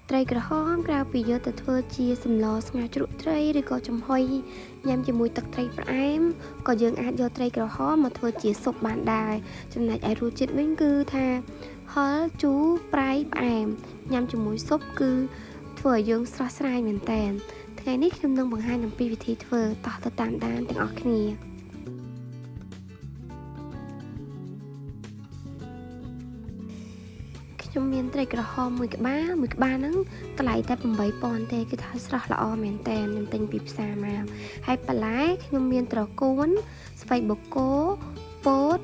ត្រីក្រហមក្រៅពីយកទៅធ្វើជាសម្លស្ងោរជ្រក់ត្រីឬក៏ចំហុយញ៉ាំជាមួយទឹកត្រីផ្អែមក៏យើងអាចយកត្រីក្រហមមកធ្វើជាស៊ុបបានដែរចំណែកឯរសជាតិវិញគឺថាហឹរជូរប្រៃផ្អែមញ៉ាំជាមួយស៊ុបគឺធ្វើឲ្យយើងស្រស់ស្រាយមែនតើថ្ងៃនេះខ្ញុំនឹងបង្ហាញអំពីវិធីធ្វើតោះទៅតាមដានទាំងអស់គ្នាខ្ញុំមានត្រីក្រហមមួយក្បាលហ្នឹងតម្លៃតែ8,000ទេគឺថាស្រស់ល្អមែនតើខ្ញុំទិញពីផ្សារមកហើយបន្លែខ្ញុំមានត្រកួនស្ពៃបូកគោពោត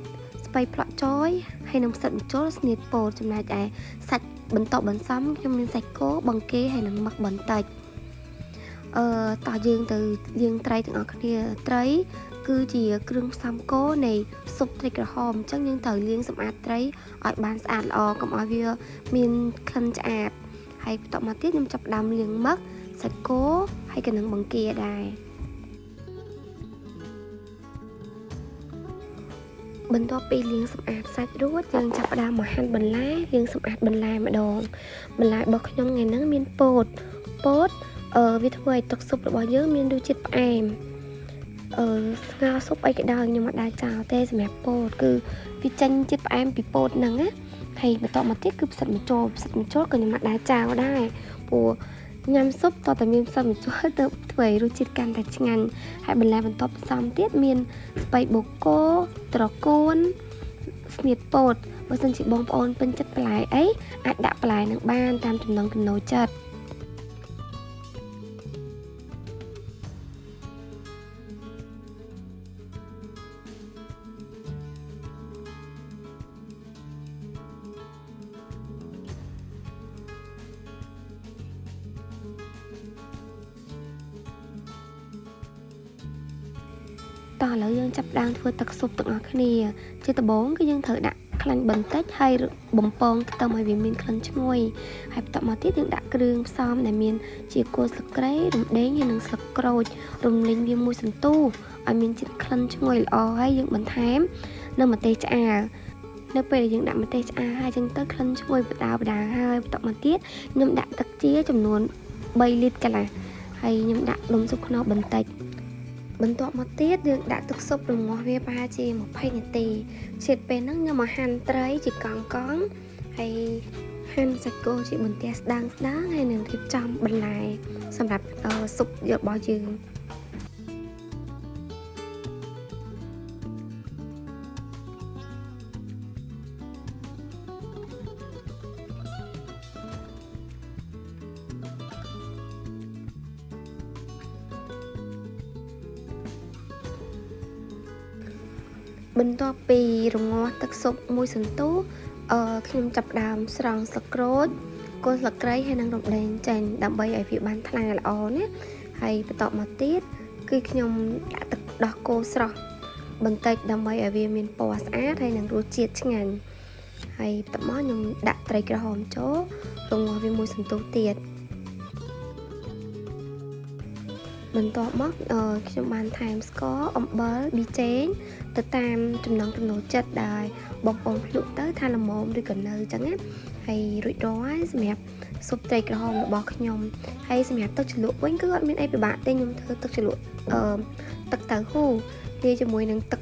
ស្ពៃផ្លក់ចយហើយនឹងផ្សិតម្ជុលស្នៀតពោតចំណែកឯសាច់បន្តបន្សំខ្ញុំមានសាច់គោបង្កេហើយនឹងមឹកបន្តិចតោះយើងទៅលាងត្រីទាំងអស់គ្នាត្រីគឺជាគ្រឿងផ្សំគោនៃស៊ុបត្រីក្រហមអញ្ចឹងយើងត្រូវលាងសម្អាតត្រីឲ្យបានស្អាតល្អកុំឲ្យវាមានក្លិនឆ្អាបហើយបន្ទាប់មកទៀតខ្ញុំចាប់ផ្ដើមលាងមឹកសាច់គោហើយក៏នឹងបង្គាដែរបន្ទាប់ពីលាងសម្អាតសាច់រួចយើងចាប់ផ្ដើមមកហាន់បន្លែលាងសម្អាតបន្លែម្ដងបន្លែរបស់ខ្ញុំថ្ងៃហ្នឹងមានពោតវាធ្វើឲ្យទឹកស៊ុបរបស់យើងមានរសជាតិផ្អែមស្ងោរស៊ុបអីក៏ដោយខ្ញុំមិនដែរចោលទេសម្រាប់ពោតគឺវាចេញជាតិផ្អែមពីពោតហ្នឹងណាហើយបន្តមកទៀតគឺផ្សិតម្ជុលក៏ខ្ញុំមិនដែរចោលដែរព្រោះញ៉ាំស៊ុបតតែមានផ្សិតម្ជុលទៅធ្វើឲ្យរសជាតិកាន់តែឆ្ងាញ់ហើយបន្លែបន្តផ្សំទៀតមានស្ពៃបូកគោត្រកួនស្នៀតពោតបើសិនជាបងប្អូនពេញចិត្តបន្លែអីអាចដាក់បន្លែនឹងបានតាមចំណង់ចំណូលចិត្តតោះឥឡូវយើងចាប់ផ្ដើមធ្វើទឹកស៊ុបទាំងអស់គ្នាជាដំបូងគឺយើងត្រូវដាក់ខ្លាញ់បន្តិចហើយបំពងទៅឲ្យវាមានក្លិនឈ្ងុយហើយបន្តមកទៀតយើងដាក់គ្រឿងផ្សំដែលមានជាគល់ស្លឹកគ្រៃរំដេងហើយនិងស្លឹកក្រូចរំលីងវាមួយសន្ទុះឲ្យមានជាតិក្លិនឈ្ងុយល្អហើយយើងបន្ថែមនៅម្ទេសឆ្អើរនៅពេលដែលយើងដាក់ម្ទេសឆ្អើរហើយចឹងទៅក្លិនឈ្ងុយបដាហើយបន្តមកទៀតខ្ញុំដាក់ទឹកជាចំនួន3លីត្រកន្លះហើយខ្ញុំដាក់ដុំស៊ុបខ្នុរបន្តិចបន្ទាប់មកទៀតយើងដាក់ទឹកស៊ុបរងាស់វាប្រហែលជា20នាទីជាតិពេលហ្នឹងខ្ញុំមកហាន់ត្រីជាកង់ហើយហាន់សាច់គោជាបន្ទះស្ដើងហើយនឹងរៀបចំបន្លែសម្រាប់ស៊ុបរបស់យើងបន្ទាប់ពីរងាស់ទឹកស៊ុបមួយសន្ទុះខ្ញុំចាប់ផ្ដើមស្រង់ស្លឹកក្រូចគល់ស្លឹកគ្រៃហើយនិងរំដេងចេញដើម្បីឲ្យវាបានថ្លាល្អណាហើយបន្តមកទៀតគឺខ្ញុំដាក់ទឹកដោះគោស្រស់បន្តិចដើម្បីឲ្យវាមានពណ៌ស្អាតហើយនិងរសជាតិឆ្ងាញ់ហើយបន្ទាប់មកខ្ញុំដាក់ត្រីក្រហមចូលរងាស់វាមួយសន្ទុះទៀតបន្ទាប់មកខ្ញុំបានថែមស្ករអំបិលប៊ីចេងទៅតាមចំណង់ចំណូលចិត្តដែលបងប្អូនភ្លក់ទៅថាល្មមឬក៏នៅអញ្ចឹងណាហើយរួចរាល់ហើយសម្រាប់ស៊ុបត្រីក្រហមរបស់ខ្ញុំហើយសម្រាប់ទឹកជ្រលក់វិញគឺអត់មានអីពិបាកទេខ្ញុំធ្វើទឹកជ្រលក់ទឹកតៅហ៊ូលាយជាមួយនឹងទឹ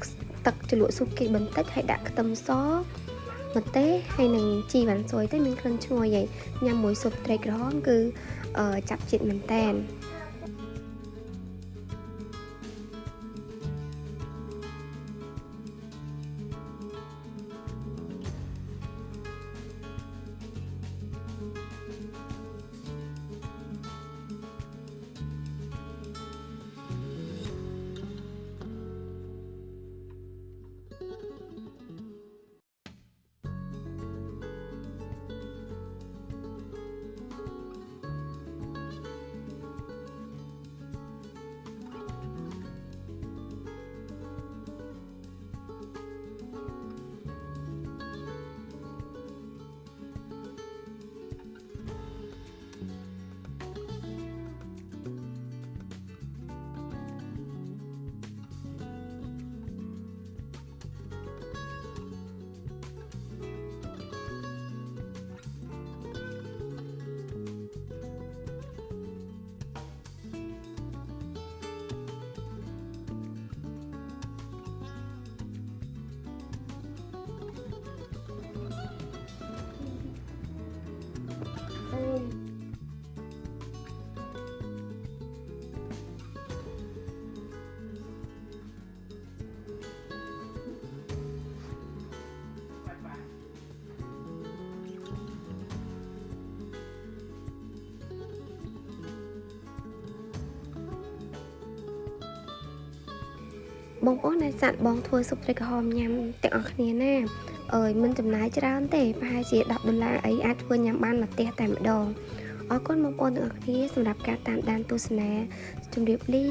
កជ្រលក់ស៊ុបគីបន្តិចហើយដាក់ខ្ទឹមសម្ទេសហើយនឹងជីវ៉ាន់ស៊ុយទៅមានក្លិនឈ្ងុយហើយញ៉ាំមួយស៊ុបត្រីក្រហមគឺចាប់ជាតិមែនតើ បងប្អូនអាចសាក់បងធ្វើស៊ុបត្រីក្រហមញ៉ាំទាំងអស់គ្នាណាមិនចំណាយច្រើនទេប្រហែលជា$10អីអាចធ្វើញ៉ាំបានមួយផ្ទះតែម្ដងអរគុណបងប្អូនទាំងអស់គ្នាសម្រាប់ការតាមដានទស្សនាជម្រាបលា